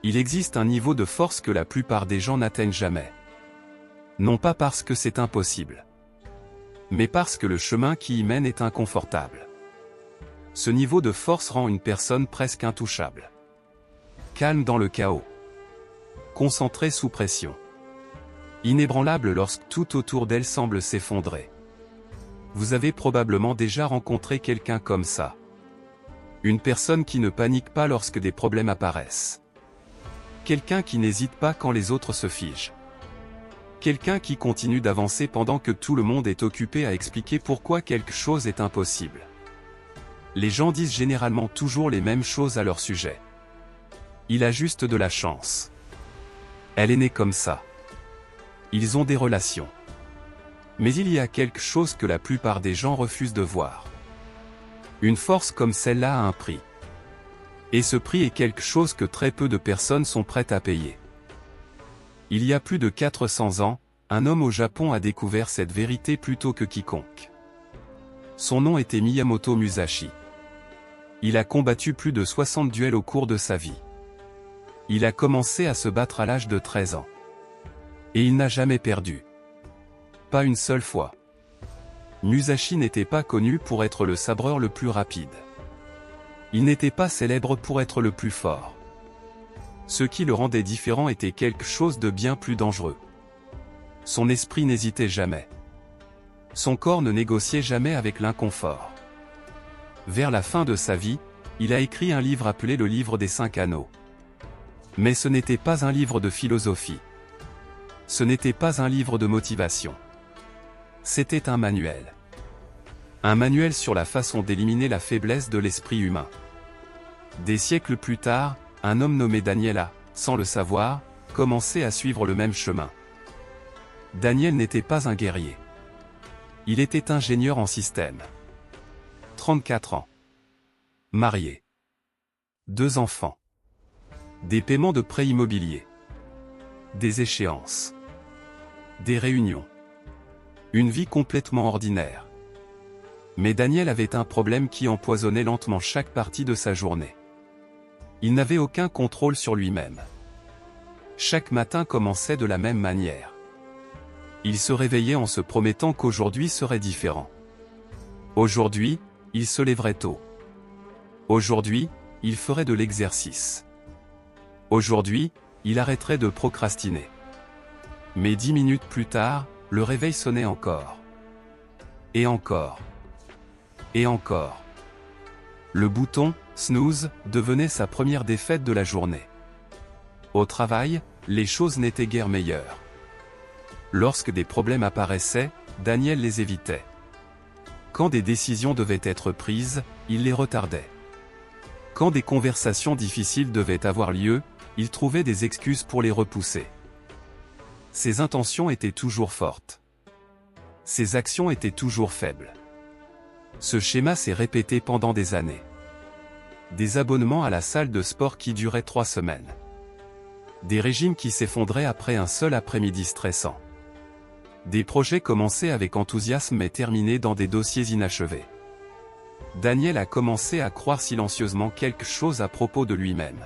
Il existe un niveau de force que la plupart des gens n'atteignent jamais. Non pas parce que c'est impossible, mais parce que le chemin qui y mène est inconfortable. Ce niveau de force rend une personne presque intouchable. Calme dans le chaos. Concentrée sous pression. Inébranlable lorsque tout autour d'elle semble s'effondrer. Vous avez probablement déjà rencontré quelqu'un comme ça. Une personne qui ne panique pas lorsque des problèmes apparaissent. Quelqu'un qui n'hésite pas quand les autres se figent. Quelqu'un qui continue d'avancer pendant que tout le monde est occupé à expliquer pourquoi quelque chose est impossible. Les gens disent généralement toujours les mêmes choses à leur sujet. Il a juste de la chance. Elle est née comme ça. Ils ont des relations. Mais il y a quelque chose que la plupart des gens refusent de voir. Une force comme celle-là a un prix. Et ce prix est quelque chose que très peu de personnes sont prêtes à payer. Il y a plus de 400 ans, un homme au Japon a découvert cette vérité plus tôt que quiconque. Son nom était Miyamoto Musashi. Il a combattu plus de 60 duels au cours de sa vie. Il a commencé à se battre à l'âge de 13 ans. Et il n'a jamais perdu. Pas une seule fois. Musashi n'était pas connu pour être le sabreur le plus rapide. Il n'était pas célèbre pour être le plus fort. Ce qui le rendait différent était quelque chose de bien plus dangereux. Son esprit n'hésitait jamais. Son corps ne négociait jamais avec l'inconfort. Vers la fin de sa vie, il a écrit un livre appelé le Livre des 5 Anneaux. Mais ce n'était pas un livre de philosophie. Ce n'était pas un livre de motivation. C'était un manuel. Un manuel sur la façon d'éliminer la faiblesse de l'esprit humain. Des siècles plus tard, un homme nommé Daniel a, sans le savoir, commencé à suivre le même chemin. Daniel n'était pas un guerrier. Il était ingénieur en système. 34 ans. Marié. 2 enfants. Des paiements de prêts immobiliers. Des échéances. Des réunions. Une vie complètement ordinaire. Mais Daniel avait un problème qui empoisonnait lentement chaque partie de sa journée. Il n'avait aucun contrôle sur lui-même. Chaque matin commençait de la même manière. Il se réveillait en se promettant qu'aujourd'hui serait différent. Aujourd'hui, il se lèverait tôt. Aujourd'hui, il ferait de l'exercice. Aujourd'hui, il arrêterait de procrastiner. Mais 10 minutes plus tard, le réveil sonnait encore. Et encore. Et encore. Le bouton « snooze » devenait sa première défaite de la journée. Au travail, les choses n'étaient guère meilleures. Lorsque des problèmes apparaissaient, Daniel les évitait. Quand des décisions devaient être prises, il les retardait. Quand des conversations difficiles devaient avoir lieu, il trouvait des excuses pour les repousser. Ses intentions étaient toujours fortes. Ses actions étaient toujours faibles. Ce schéma s'est répété pendant des années. Des abonnements à la salle de sport qui duraient 3 semaines. Des régimes qui s'effondraient après un seul après-midi stressant. Des projets commencés avec enthousiasme mais terminés dans des dossiers inachevés. Daniel a commencé à croire silencieusement quelque chose à propos de lui-même.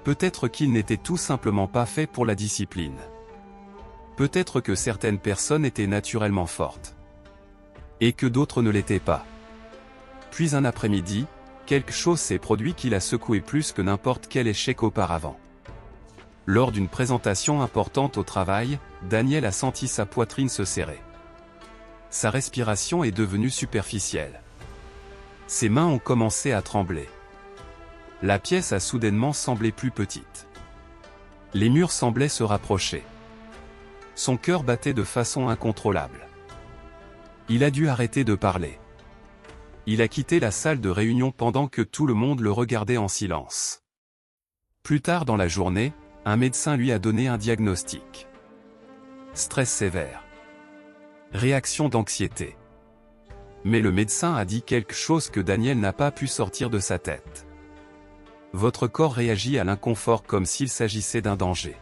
Peut-être qu'il n'était tout simplement pas fait pour la discipline. Peut-être que certaines personnes étaient naturellement fortes. Et que d'autres ne l'étaient pas. Puis un après-midi, quelque chose s'est produit qui l'a secoué plus que n'importe quel échec auparavant. Lors d'une présentation importante au travail, Daniel a senti sa poitrine se serrer. Sa respiration est devenue superficielle. Ses mains ont commencé à trembler. La pièce a soudainement semblé plus petite. Les murs semblaient se rapprocher. Son cœur battait de façon incontrôlable. Il a dû arrêter de parler. Il a quitté la salle de réunion pendant que tout le monde le regardait en silence. Plus tard dans la journée, un médecin lui a donné un diagnostic. Stress sévère. Réaction d'anxiété. Mais le médecin a dit quelque chose que Daniel n'a pas pu sortir de sa tête. Votre corps réagit à l'inconfort comme s'il s'agissait d'un danger.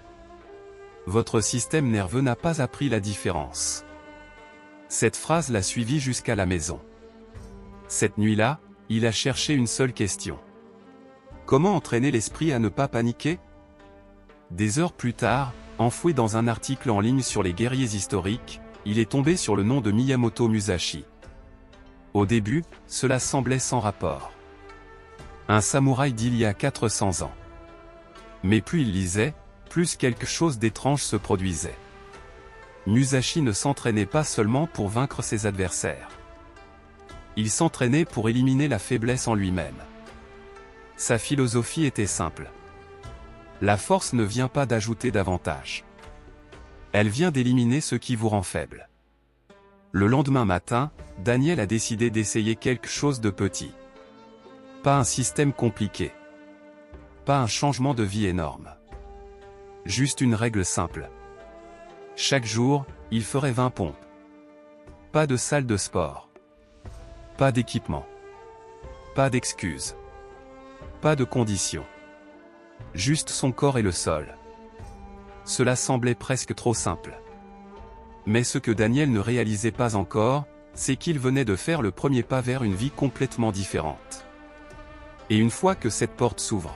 Votre système nerveux n'a pas appris la différence. Cette phrase l'a suivi jusqu'à la maison. Cette nuit-là, il a cherché une seule question. Comment entraîner l'esprit à ne pas paniquer ? Des heures plus tard, enfoui dans un article en ligne sur les guerriers historiques, il est tombé sur le nom de Miyamoto Musashi. Au début, cela semblait sans rapport. Un samouraï d'il y a 400 ans. Mais plus il lisait, plus quelque chose d'étrange se produisait. Musashi ne s'entraînait pas seulement pour vaincre ses adversaires. Il s'entraînait pour éliminer la faiblesse en lui-même. Sa philosophie était simple. La force ne vient pas d'ajouter davantage. Elle vient d'éliminer ce qui vous rend faible. Le lendemain matin, Daniel a décidé d'essayer quelque chose de petit. Pas un système compliqué. Pas un changement de vie énorme. Juste une règle simple. Chaque jour, il ferait 20 pompes. Pas de salle de sport. Pas d'équipement. Pas d'excuses. Pas de conditions. Juste son corps et le sol. Cela semblait presque trop simple. Mais ce que Daniel ne réalisait pas encore, c'est qu'il venait de faire le premier pas vers une vie complètement différente. Et une fois que cette porte s'ouvre,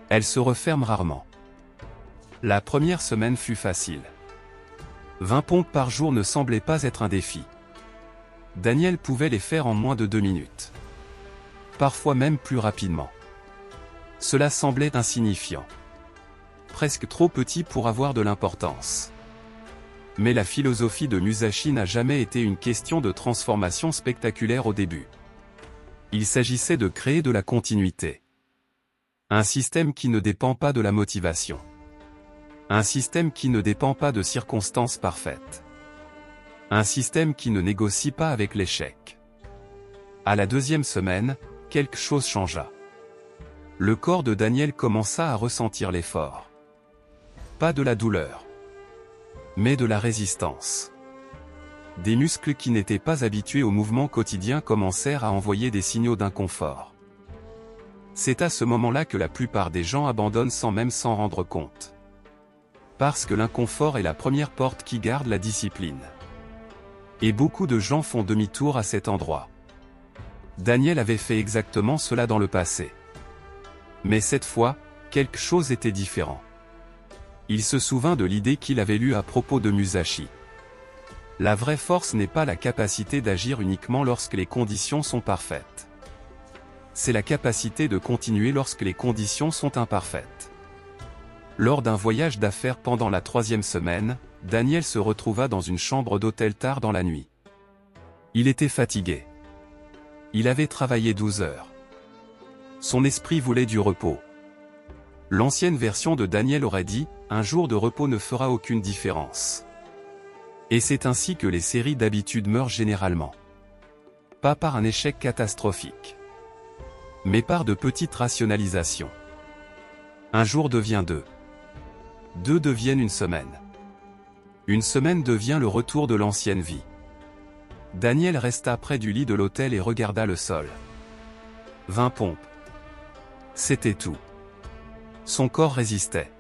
elle se referme rarement. La première semaine fut facile. 20 pompes par jour ne semblait pas être un défi. Daniel pouvait les faire en moins de 2 minutes. Parfois même plus rapidement. Cela semblait insignifiant. Presque trop petit pour avoir de l'importance. Mais la philosophie de Musashi n'a jamais été une question de transformation spectaculaire au début. Il s'agissait de créer de la continuité. Un système qui ne dépend pas de la motivation. Un système qui ne dépend pas de circonstances parfaites. Un système qui ne négocie pas avec l'échec. À la 2e semaine, quelque chose changea. Le corps de Daniel commença à ressentir l'effort. Pas de la douleur, mais de la résistance. Des muscles qui n'étaient pas habitués au mouvement quotidien commencèrent à envoyer des signaux d'inconfort. C'est à ce moment-là que la plupart des gens abandonnent sans même s'en rendre compte. Parce que l'inconfort est la première porte qui garde la discipline. Et beaucoup de gens font demi-tour à cet endroit. Daniel avait fait exactement cela dans le passé. Mais cette fois, quelque chose était différent. Il se souvint de l'idée qu'il avait lue à propos de Musashi. La vraie force n'est pas la capacité d'agir uniquement lorsque les conditions sont parfaites. C'est la capacité de continuer lorsque les conditions sont imparfaites. Lors d'un voyage d'affaires pendant la 3e semaine, Daniel se retrouva dans une chambre d'hôtel tard dans la nuit. Il était fatigué. Il avait travaillé 12 heures. Son esprit voulait du repos. L'ancienne version de Daniel aurait dit « Un jour de repos ne fera aucune différence ». Et c'est ainsi que les séries d'habitude meurent généralement. Pas par un échec catastrophique, mais par de petites rationalisations. Un jour devient 2. 2 deviennent une semaine. Une semaine devient le retour de l'ancienne vie. Daniel resta près du lit de l'hôtel et regarda le sol. 20 pompes. C'était tout. Son corps résistait.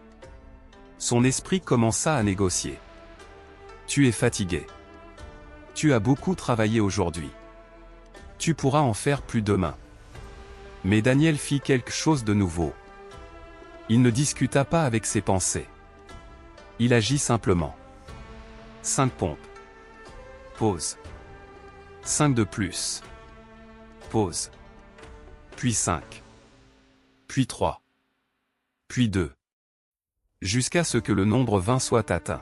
Son esprit commença à négocier. Tu es fatigué. Tu as beaucoup travaillé aujourd'hui. Tu pourras en faire plus demain. Mais Daniel fit quelque chose de nouveau. Il ne discuta pas avec ses pensées. Il agit simplement. 5 pompes. Pause. 5 de plus. Pause. Puis 5. Puis 3. Puis 2. Jusqu'à ce que le nombre 20 soit atteint.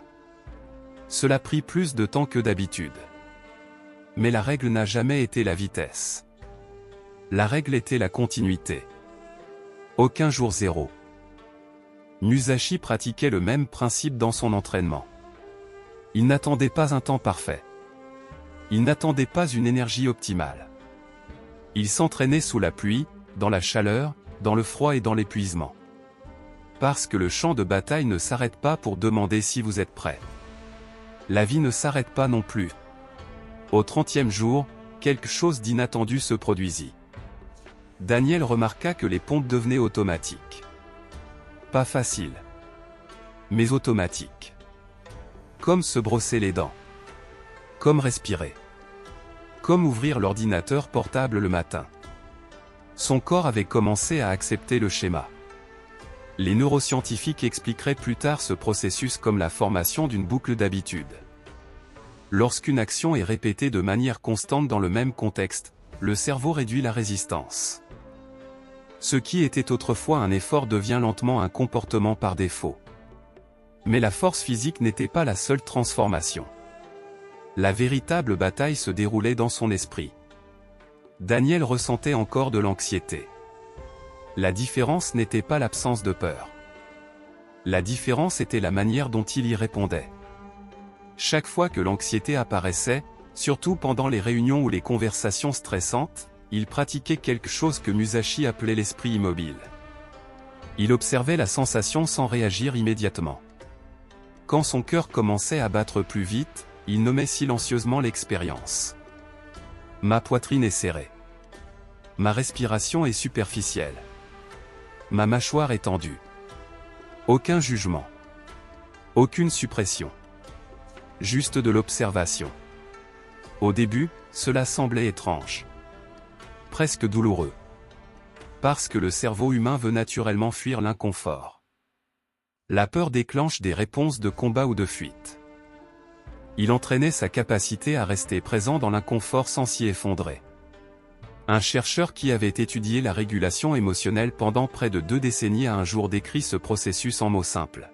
Cela prit plus de temps que d'habitude. Mais la règle n'a jamais été la vitesse. La règle était la continuité. Aucun jour zéro. Musashi pratiquait le même principe dans son entraînement. Il n'attendait pas un temps parfait. Il n'attendait pas une énergie optimale. Il s'entraînait sous la pluie, dans la chaleur, dans le froid et dans l'épuisement. Parce que le champ de bataille ne s'arrête pas pour demander si vous êtes prêt. La vie ne s'arrête pas non plus. Au 30e jour, quelque chose d'inattendu se produisit. Daniel remarqua que les pompes devenaient automatiques. Pas facile, mais automatique. Comme se brosser les dents. Comme respirer. Comme ouvrir l'ordinateur portable le matin. Son corps avait commencé à accepter le schéma. Les neuroscientifiques expliqueraient plus tard ce processus comme la formation d'une boucle d'habitude. Lorsqu'une action est répétée de manière constante dans le même contexte, le cerveau réduit la résistance. Ce qui était autrefois un effort devient lentement un comportement par défaut. Mais la force physique n'était pas la seule transformation. La véritable bataille se déroulait dans son esprit. Daniel ressentait encore de l'anxiété. La différence n'était pas l'absence de peur. La différence était la manière dont il y répondait. Chaque fois que l'anxiété apparaissait, surtout pendant les réunions ou les conversations stressantes, il pratiquait quelque chose que Musashi appelait l'esprit immobile. Il observait la sensation sans réagir immédiatement. Quand son cœur commençait à battre plus vite, il nommait silencieusement l'expérience. Ma poitrine est serrée. Ma respiration est superficielle. Ma mâchoire est tendue. Aucun jugement. Aucune suppression. Juste de l'observation. Au début, cela semblait étrange. Presque douloureux. Parce que le cerveau humain veut naturellement fuir l'inconfort. La peur déclenche des réponses de combat ou de fuite. Il entraînait sa capacité à rester présent dans l'inconfort sans s'y effondrer. Un chercheur qui avait étudié la régulation émotionnelle pendant près de 2 décennies a un jour décrit ce processus en mots simples.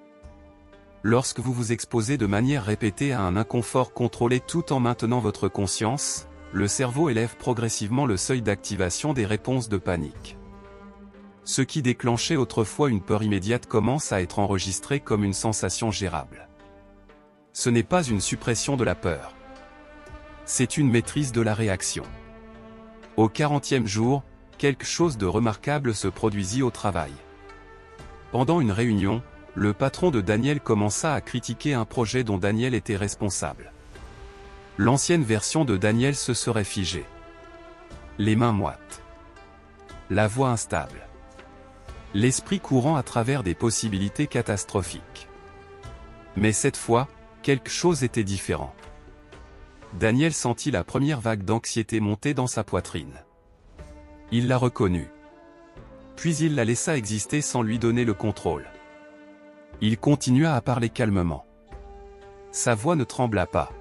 Lorsque vous vous exposez de manière répétée à un inconfort contrôlé tout en maintenant votre conscience, le cerveau élève progressivement le seuil d'activation des réponses de panique. Ce qui déclenchait autrefois une peur immédiate commence à être enregistré comme une sensation gérable. Ce n'est pas une suppression de la peur. C'est une maîtrise de la réaction. Au 40e jour, quelque chose de remarquable se produisit au travail. Pendant une réunion, le patron de Daniel commença à critiquer un projet dont Daniel était responsable. L'ancienne version de Daniel se serait figée. Les mains moites. La voix instable. L'esprit courant à travers des possibilités catastrophiques. Mais cette fois, quelque chose était différent. Daniel sentit la première vague d'anxiété monter dans sa poitrine. Il la reconnut. Puis il la laissa exister sans lui donner le contrôle. Il continua à parler calmement. Sa voix ne trembla pas.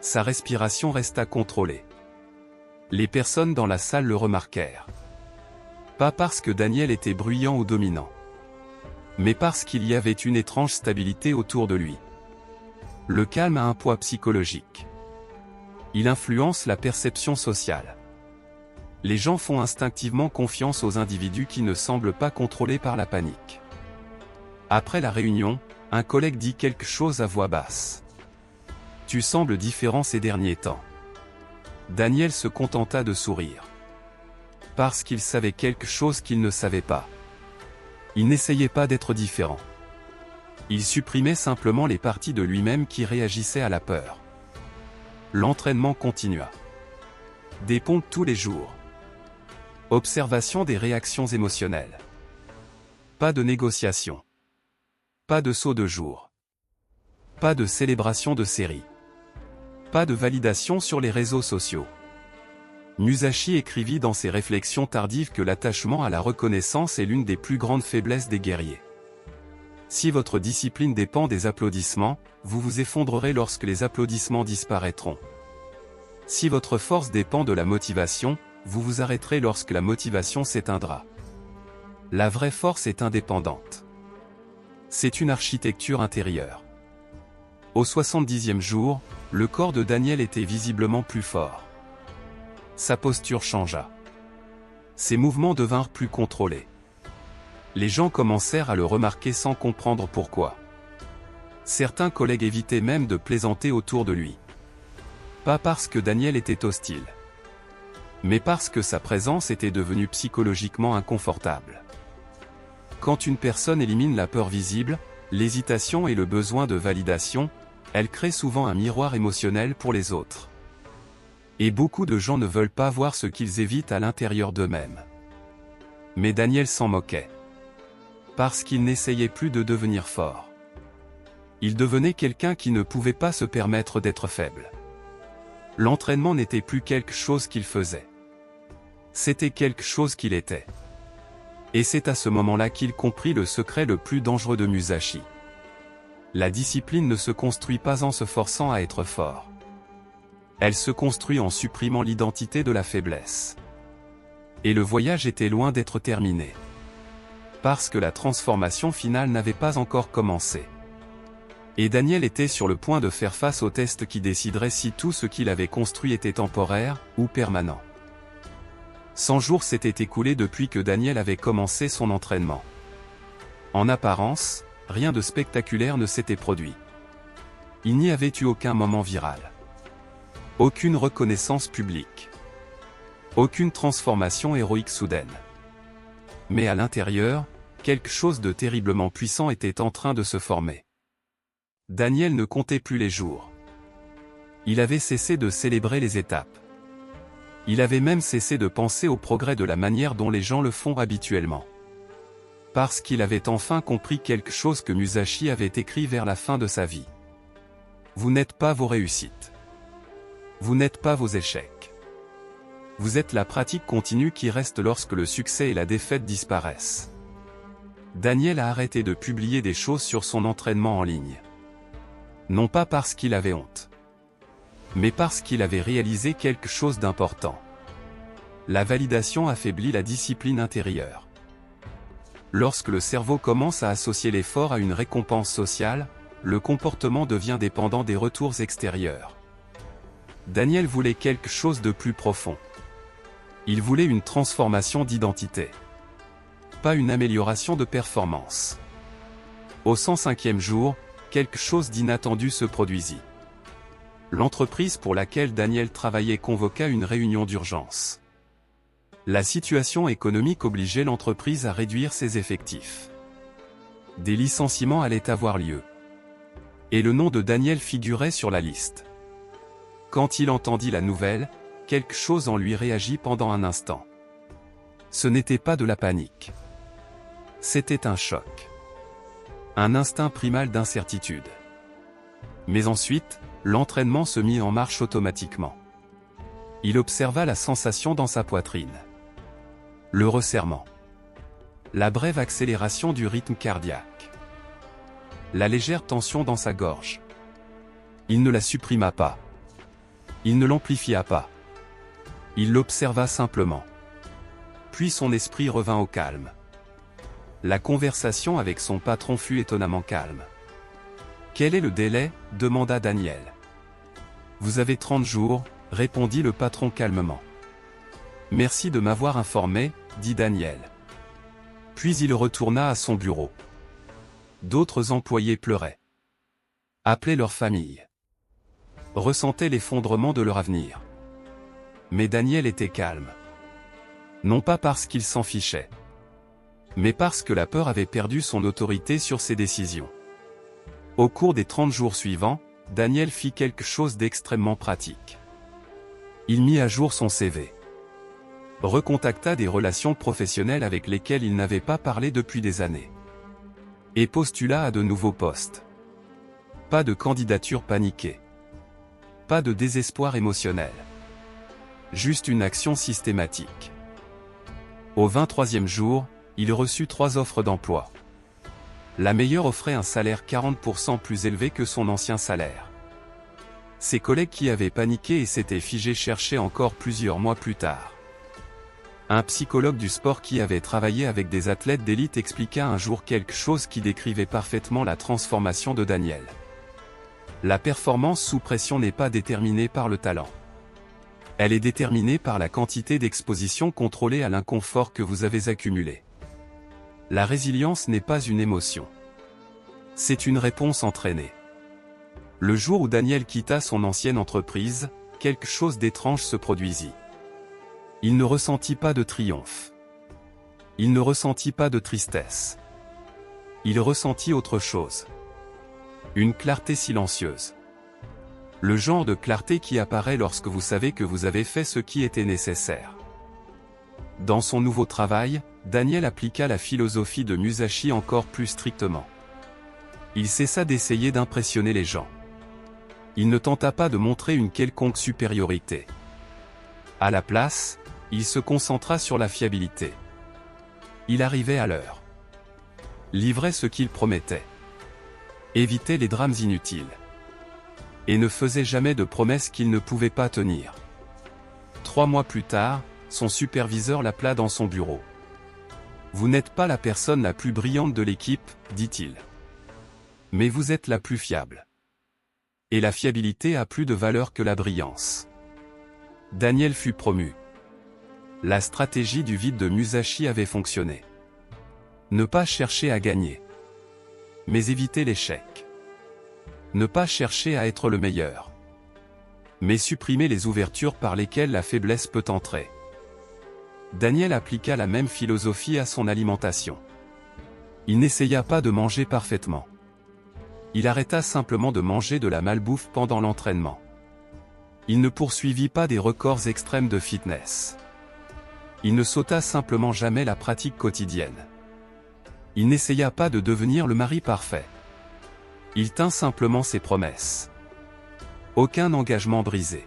Sa respiration resta contrôlée. Les personnes dans la salle le remarquèrent. Pas parce que Daniel était bruyant ou dominant, mais parce qu'il y avait une étrange stabilité autour de lui. Le calme a un poids psychologique. Il influence la perception sociale. Les gens font instinctivement confiance aux individus qui ne semblent pas contrôlés par la panique. Après la réunion, un collègue dit quelque chose à voix basse. « Tu sembles différent ces derniers temps. » Daniel se contenta de sourire. Parce qu'il savait quelque chose qu'il ne savait pas. Il n'essayait pas d'être différent. Il supprimait simplement les parties de lui-même qui réagissaient à la peur. L'entraînement continua. Des pompes tous les jours. Observation des réactions émotionnelles. Pas de négociation. Pas de saut de jour. Pas de célébration de série. Pas de validation sur les réseaux sociaux. Musashi écrivit dans ses réflexions tardives que l'attachement à la reconnaissance est l'une des plus grandes faiblesses des guerriers. Si votre discipline dépend des applaudissements, vous vous effondrerez lorsque les applaudissements disparaîtront. Si votre force dépend de la motivation, vous vous arrêterez lorsque la motivation s'éteindra. La vraie force est indépendante. C'est une architecture intérieure. Au 70e jour, le corps de Daniel était visiblement plus fort. Sa posture changea. Ses mouvements devinrent plus contrôlés. Les gens commencèrent à le remarquer sans comprendre pourquoi. Certains collègues évitaient même de plaisanter autour de lui. Pas parce que Daniel était hostile, mais parce que sa présence était devenue psychologiquement inconfortable. Quand une personne élimine la peur visible, l'hésitation et le besoin de validation, elle crée souvent un miroir émotionnel pour les autres. Et beaucoup de gens ne veulent pas voir ce qu'ils évitent à l'intérieur d'eux-mêmes. Mais Daniel s'en moquait. Parce qu'il n'essayait plus de devenir fort. Il devenait quelqu'un qui ne pouvait pas se permettre d'être faible. L'entraînement n'était plus quelque chose qu'il faisait. C'était quelque chose qu'il était. Et c'est à ce moment-là qu'il comprit le secret le plus dangereux de Musashi. La discipline ne se construit pas en se forçant à être fort. Elle se construit en supprimant l'identité de la faiblesse. Et le voyage était loin d'être terminé. Parce que la transformation finale n'avait pas encore commencé. Et Daniel était sur le point de faire face au test qui déciderait si tout ce qu'il avait construit était temporaire ou permanent. 100 jours s'étaient écoulés depuis que Daniel avait commencé son entraînement. En apparence, rien de spectaculaire ne s'était produit. Il n'y avait eu aucun moment viral. Aucune reconnaissance publique. Aucune transformation héroïque soudaine. Mais à l'intérieur, quelque chose de terriblement puissant était en train de se former. Daniel ne comptait plus les jours. Il avait cessé de célébrer les étapes. Il avait même cessé de penser au progrès de la manière dont les gens le font habituellement. Parce qu'il avait enfin compris quelque chose que Musashi avait écrit vers la fin de sa vie. Vous n'êtes pas vos réussites. Vous n'êtes pas vos échecs. Vous êtes la pratique continue qui reste lorsque le succès et la défaite disparaissent. Daniel a arrêté de publier des choses sur son entraînement en ligne. Non pas parce qu'il avait honte, mais parce qu'il avait réalisé quelque chose d'important. La validation affaiblit la discipline intérieure. Lorsque le cerveau commence à associer l'effort à une récompense sociale, le comportement devient dépendant des retours extérieurs. Daniel voulait quelque chose de plus profond. Il voulait une transformation d'identité. Pas une amélioration de performance. Au 105e jour, quelque chose d'inattendu se produisit. L'entreprise pour laquelle Daniel travaillait convoqua une réunion d'urgence. La situation économique obligeait l'entreprise à réduire ses effectifs. Des licenciements allaient avoir lieu. Et le nom de Daniel figurait sur la liste. Quand il entendit la nouvelle, quelque chose en lui réagit pendant un instant. Ce n'était pas de la panique. C'était un choc. Un instinct primal d'incertitude. Mais ensuite, l'entraînement se mit en marche automatiquement. Il observa la sensation dans sa poitrine. Le resserrement. La brève accélération du rythme cardiaque. La légère tension dans sa gorge. Il ne la supprima pas. Il ne l'amplifia pas. Il l'observa simplement. Puis son esprit revint au calme. La conversation avec son patron fut étonnamment calme. « Quel est le délai ?» demanda Daniel. « Vous avez 30 jours, répondit le patron calmement. « Merci de m'avoir informé, dit Daniel. Puis il retourna à son bureau. D'autres employés pleuraient. Appelaient leur famille. Ressentaient l'effondrement de leur avenir. Mais Daniel était calme. Non pas parce qu'il s'en fichait, mais parce que la peur avait perdu son autorité sur ses décisions. Au cours des 30 jours suivants, Daniel fit quelque chose d'extrêmement pratique. Il mit à jour son CV. Recontacta des relations professionnelles avec lesquelles il n'avait pas parlé depuis des années. Et postula à de nouveaux postes. Pas de candidature paniquée. Pas de désespoir émotionnel. Juste une action systématique. Au 23e jour, il reçut 3 offres d'emploi. La meilleure offrait un salaire 40% plus élevé que son ancien salaire. Ses collègues qui avaient paniqué et s'étaient figés cherchaient encore plusieurs mois plus tard. Un psychologue du sport qui avait travaillé avec des athlètes d'élite expliqua un jour quelque chose qui décrivait parfaitement la transformation de Daniel. La performance sous pression n'est pas déterminée par le talent. Elle est déterminée par la quantité d'exposition contrôlée à l'inconfort que vous avez accumulé. La résilience n'est pas une émotion. C'est une réponse entraînée. Le jour où Daniel quitta son ancienne entreprise, quelque chose d'étrange se produisit. Il ne ressentit pas de triomphe. Il ne ressentit pas de tristesse. Il ressentit autre chose. Une clarté silencieuse. Le genre de clarté qui apparaît lorsque vous savez que vous avez fait ce qui était nécessaire. Dans son nouveau travail, Daniel appliqua la philosophie de Musashi encore plus strictement. Il cessa d'essayer d'impressionner les gens. Il ne tenta pas de montrer une quelconque supériorité. À la place, il se concentra sur la fiabilité. Il arrivait à l'heure. Livrait ce qu'il promettait. Évitait les drames inutiles. Et ne faisait jamais de promesses qu'il ne pouvait pas tenir. 3 mois plus tard, son superviseur l'appela dans son bureau. « Vous n'êtes pas la personne la plus brillante de l'équipe, dit-il. Mais vous êtes la plus fiable. Et la fiabilité a plus de valeur que la brillance. » Daniel fut promu. La stratégie du vide de Musashi avait fonctionné. Ne pas chercher à gagner. Mais éviter l'échec. Ne pas chercher à être le meilleur. Mais supprimer les ouvertures par lesquelles la faiblesse peut entrer. Daniel appliqua la même philosophie à son alimentation. Il n'essaya pas de manger parfaitement. Il arrêta simplement de manger de la malbouffe pendant l'entraînement. Il ne poursuivit pas des records extrêmes de fitness. Il ne sauta simplement jamais la pratique quotidienne. Il n'essaya pas de devenir le mari parfait. Il tint simplement ses promesses. Aucun engagement brisé.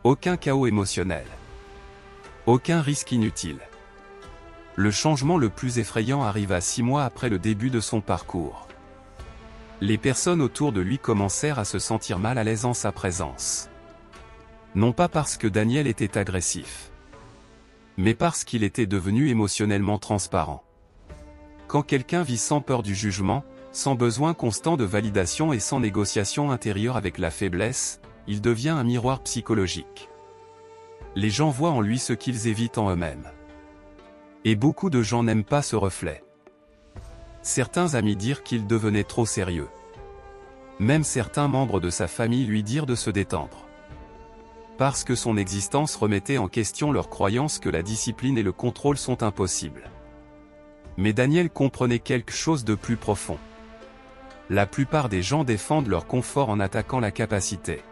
Aucun chaos émotionnel. Aucun risque inutile. Le changement le plus effrayant arriva 6 mois après le début de son parcours. Les personnes autour de lui commencèrent à se sentir mal à l'aise en sa présence. Non pas parce que Daniel était agressif, mais parce qu'il était devenu émotionnellement transparent. Quand quelqu'un vit sans peur du jugement, sans besoin constant de validation et sans négociation intérieure avec la faiblesse, il devient un miroir psychologique. Les gens voient en lui ce qu'ils évitent en eux-mêmes. Et beaucoup de gens n'aiment pas ce reflet. Certains amis dirent qu'il devenait trop sérieux. Même certains membres de sa famille lui dirent de se détendre. Parce que son existence remettait en question leur croyance que la discipline et le contrôle sont impossibles. Mais Daniel comprenait quelque chose de plus profond. La plupart des gens défendent leur confort en attaquant la capacité.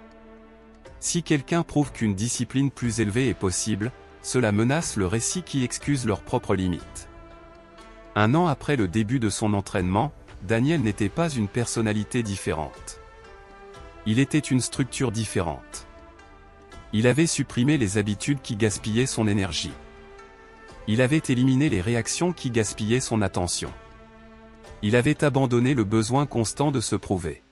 Si quelqu'un prouve qu'une discipline plus élevée est possible, cela menace le récit qui excuse leurs propres limites. 1 an après le début de son entraînement, Daniel n'était pas une personnalité différente. Il était une structure différente. Il avait supprimé les habitudes qui gaspillaient son énergie. Il avait éliminé les réactions qui gaspillaient son attention. Il avait abandonné le besoin constant de se prouver.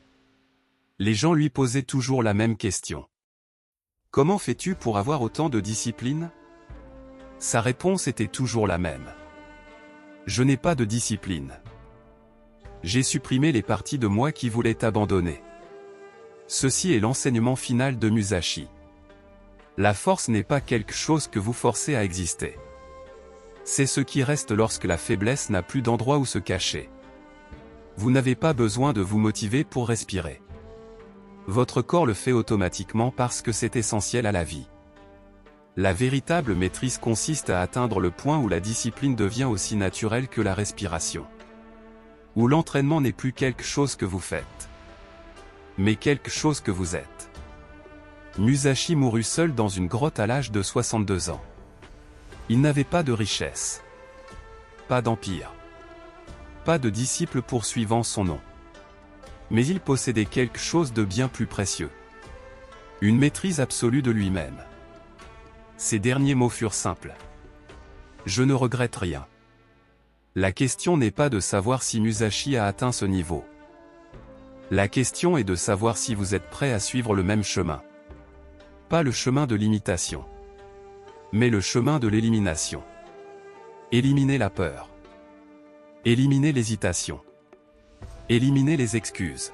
Les gens lui posaient toujours la même question. « Comment fais-tu pour avoir autant de discipline ?» Sa réponse était toujours la même. « Je n'ai pas de discipline. J'ai supprimé les parties de moi qui voulaient abandonner. » Ceci est l'enseignement final de Musashi. La force n'est pas quelque chose que vous forcez à exister. C'est ce qui reste lorsque la faiblesse n'a plus d'endroit où se cacher. Vous n'avez pas besoin de vous motiver pour respirer. Votre corps le fait automatiquement parce que c'est essentiel à la vie. La véritable maîtrise consiste à atteindre le point où la discipline devient aussi naturelle que la respiration. Où l'entraînement n'est plus quelque chose que vous faites, mais quelque chose que vous êtes. Musashi mourut seul dans une grotte à l'âge de 62 ans. Il n'avait pas de richesse, pas d'empire, pas de disciples poursuivant son nom. Mais il possédait quelque chose de bien plus précieux. Une maîtrise absolue de lui-même. Ses derniers mots furent simples. « Je ne regrette rien. » La question n'est pas de savoir si Musashi a atteint ce niveau. La question est de savoir si vous êtes prêt à suivre le même chemin. Pas le chemin de l'imitation, mais le chemin de l'élimination. Éliminez la peur. Éliminez l'hésitation. Éliminez les excuses.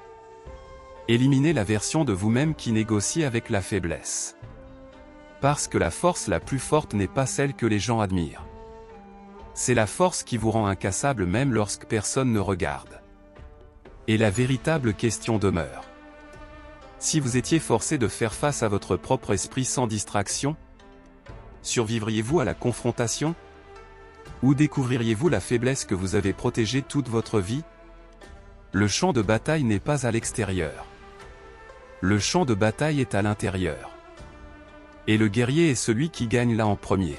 Éliminez la version de vous-même qui négocie avec la faiblesse. Parce que la force la plus forte n'est pas celle que les gens admirent. C'est la force qui vous rend incassable même lorsque personne ne regarde. Et la véritable question demeure. Si vous étiez forcé de faire face à votre propre esprit sans distraction, survivriez-vous à la confrontation? Ou découvririez-vous la faiblesse que vous avez protégée toute votre vie? Le champ de bataille n'est pas à l'extérieur. Le champ de bataille est à l'intérieur. Et le guerrier est celui qui gagne là en premier.